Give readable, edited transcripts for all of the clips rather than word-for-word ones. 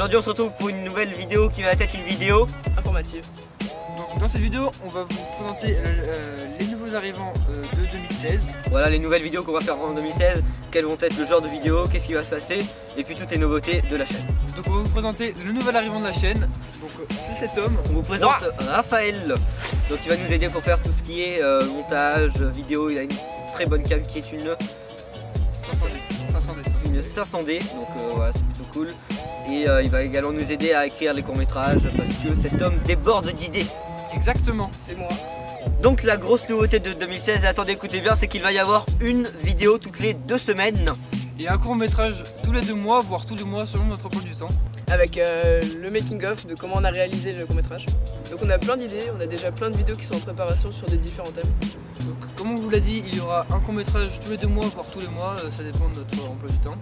Aujourd'hui on se retrouve pour une nouvelle vidéo qui va être une vidéo informative. Donc dans cette vidéo on va vous présenter les nouveaux arrivants de 2016. Voilà les nouvelles vidéos qu'on va faire en 2016, quels vont être le genre de vidéos, qu'est-ce qui va se passer et puis toutes les nouveautés de la chaîne. Donc on va vous présenter le nouvel arrivant de la chaîne. Donc c'est cet homme. On vous présente Raphaël. Donc il va nous aider pour faire tout ce qui est montage, vidéo. Il a une très bonne cam qui est une 500D, donc voilà, c'est plutôt cool. Et il va également nous aider à écrire les courts-métrages parce que cet homme déborde d'idées. Exactement, c'est moi. Donc la grosse nouveauté de 2016, et attendez, écoutez bien, c'est qu'il va y avoir une vidéo toutes les 2 semaines. Et un court-métrage tous les 2 mois, voire tous les mois selon notre emploi du temps. Avec le making-of de comment on a réalisé le court-métrage. Donc on a plein d'idées, on a déjà plein de vidéos qui sont en préparation sur des différents thèmes. Donc comme on vous l'a dit, il y aura un court-métrage tous les 2 mois, voire tous les mois, ça dépend de notre emploi du temps.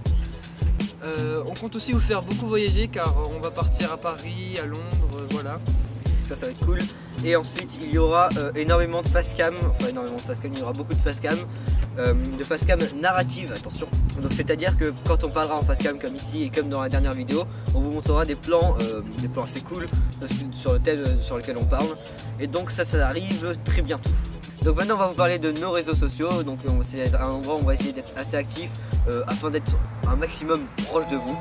On compte aussi vous faire beaucoup voyager car on va partir à Paris, à Londres, voilà. Ça va être cool. Et ensuite il y aura énormément de facecam, enfin énormément de facecam, il y aura beaucoup de facecam narrative, attention. Donc c'est à dire que quand on parlera en facecam comme ici et comme dans la dernière vidéo, on vous montrera des plans assez cool sur le thème sur lequel on parle. Et donc ça arrive très bientôt. Donc maintenant on va vous parler de nos réseaux sociaux. Donc c'est un endroit où on va essayer d'être assez actif afin d'être un maximum proche de vous.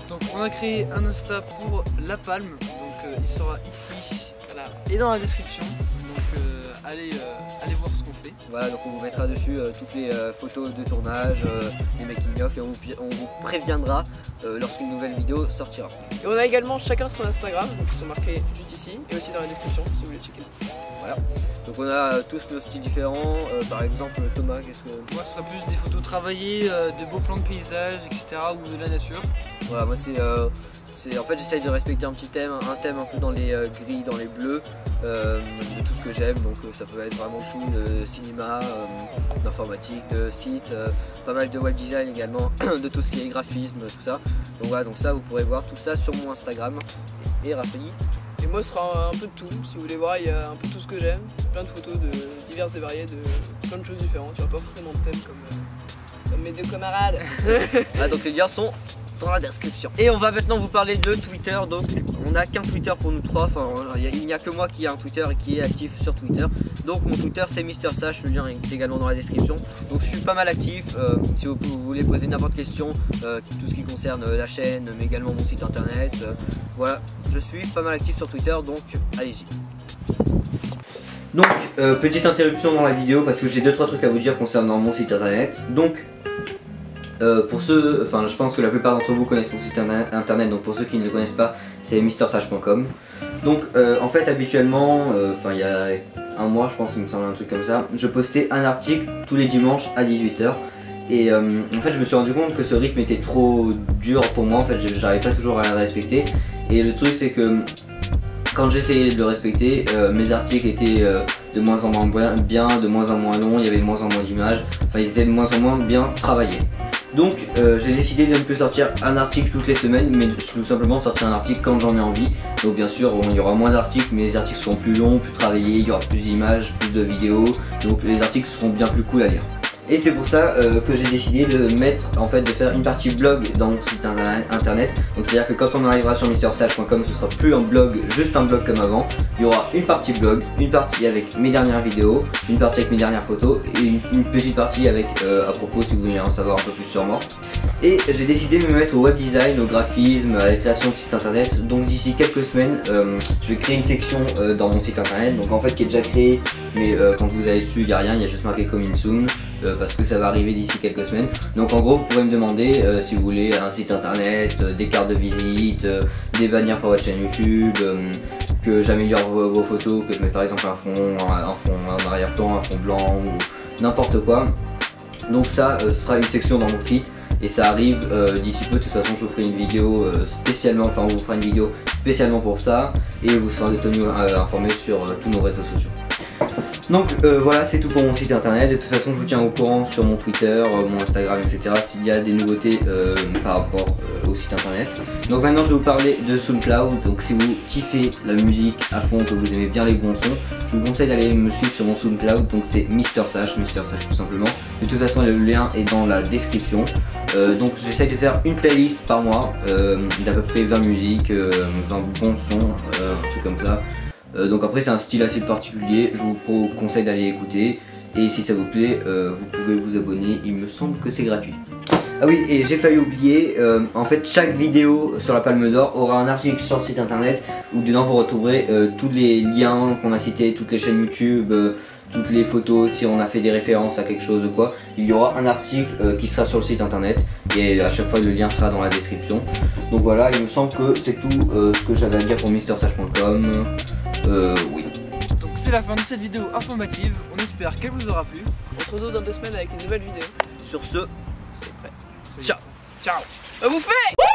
Donc on a créé un Insta pour La Palme, donc il sera ici voilà, et dans la description. Donc allez voir ce qu'on fait. Voilà, donc on vous mettra dessus toutes les photos de tournage, les making of, et on vous préviendra lorsqu'une nouvelle vidéo sortira. Et on a également chacun son Instagram, donc ils sont marqués juste ici et aussi dans la description si vous voulez checker. Voilà. Donc on a tous nos styles différents, par exemple Thomas, qu'est-ce que... Moi ce sera plus des photos travaillées, de beaux plans de paysage, etc. ou de la nature. Voilà, moi en fait j'essaye de respecter un petit thème, un thème un peu dans les gris, dans les bleus, de tout ce que j'aime, donc ça peut être vraiment tout, de cinéma, d'informatique, de site, pas mal de web design également, de tout ce qui est graphisme, tout ça. Donc voilà, donc ça vous pourrez voir tout ça sur mon Instagram. Et Raphaël. Et moi ce sera un peu de tout, si vous voulez voir il y a un peu tout ce que j'aime, plein de photos de diverses et variées, de plein de choses différentes, il n'y aura pas forcément de thème comme mes 2 camarades. Ah, donc les liens sont dans la description. Et on va maintenant vous parler de Twitter. Donc on n'a qu'un Twitter pour nous trois, enfin il n'y a que moi qui a un Twitter et qui est actif sur Twitter. Donc mon Twitter c'est MrSash, le lien est également dans la description. Donc je suis pas mal actif, si vous voulez poser n'importe quelle question, tout ce qui concerne la chaîne, mais également mon site internet. Voilà, je suis pas mal actif sur Twitter, donc allez-y. Donc petite interruption dans la vidéo parce que j'ai 2-3 trucs à vous dire concernant mon site internet. Donc pour ceux, enfin je pense que la plupart d'entre vous connaissent mon site internet, donc pour ceux qui ne le connaissent pas, c'est MrSash.com. Donc en fait habituellement, il y a un mois je pense, il me semble un truc comme ça, je postais un article tous les dimanches à 18 h. Et en fait je me suis rendu compte que ce rythme était trop dur pour moi, en fait j'arrivais pas toujours à le respecter. Et le truc c'est que quand j'essayais de le respecter, mes articles étaient de moins en moins bien, de moins en moins longs, il y avait de moins en moins d'images, enfin ils étaient de moins en moins bien travaillés. Donc j'ai décidé de ne plus sortir un article toutes les semaines, mais tout simplement de sortir un article quand j'en ai envie. Donc bien sûr il y aura moins d'articles, mais les articles seront plus longs, plus travaillés, il y aura plus d'images, plus de vidéos, donc les articles seront bien plus cool à lire. Et c'est pour ça que j'ai décidé de faire une partie blog dans mon site internet. Donc c'est à dire que quand on arrivera sur MrSash.com, ce sera plus un blog, juste un blog comme avant. Il y aura une partie blog, une partie avec mes dernières vidéos, une partie avec mes dernières photos et une petite partie avec à propos si vous voulez en savoir un peu plus sur moi. Et j'ai décidé de me mettre au web design, au graphisme, à la création de site internet. Donc d'ici quelques semaines, je vais créer une section dans mon site internet, donc en fait qui est déjà créée, mais quand vous allez dessus il n'y a rien, il y a juste marqué coming soon. Parce que ça va arriver d'ici quelques semaines. Donc en gros vous pourrez me demander si vous voulez un site internet, des cartes de visite, des bannières pour votre chaîne YouTube, que j'améliore vos photos, que je mets par exemple un arrière-plan, un fond blanc ou n'importe quoi. Donc ça ce sera une section dans mon site et ça arrive d'ici peu. De toute façon je vous ferai une vidéo spécialement, enfin on vous fera une vidéo spécialement pour ça et vous serez tenu informé sur tous nos réseaux sociaux. Donc voilà, c'est tout pour mon site internet. De toute façon je vous tiens au courant sur mon Twitter, mon Instagram, etc. s'il y a des nouveautés par rapport au site internet. Donc maintenant je vais vous parler de SoundCloud. Donc si vous kiffez la musique à fond, que vous aimez bien les bons sons, je vous conseille d'aller me suivre sur mon SoundCloud, donc c'est MrSash tout simplement. De toute façon le lien est dans la description. Donc j'essaye de faire une playlist par mois d'à peu près 20 musiques, 20 bons sons, un truc comme ça. Donc après c'est un style assez particulier, je vous conseille d'aller écouter. Et si ça vous plaît, vous pouvez vous abonner, il me semble que c'est gratuit. Ah oui, et j'ai failli oublier, en fait chaque vidéo sur la Palme d'Or aura un article sur le site internet où dedans vous retrouverez tous les liens qu'on a cités, toutes les chaînes YouTube, toutes les photos, si on a fait des références à quelque chose ou quoi. Il y aura un article qui sera sur le site internet et à chaque fois le lien sera dans la description. Donc voilà, il me semble que c'est tout ce que j'avais à dire pour MrSash.com. Oui. Donc c'est la fin de cette vidéo informative, on espère qu'elle vous aura plu. On se retrouve dans 2 semaines avec une nouvelle vidéo. Sur ce, Soyez prêts. Ciao. Ciao. À vous faire.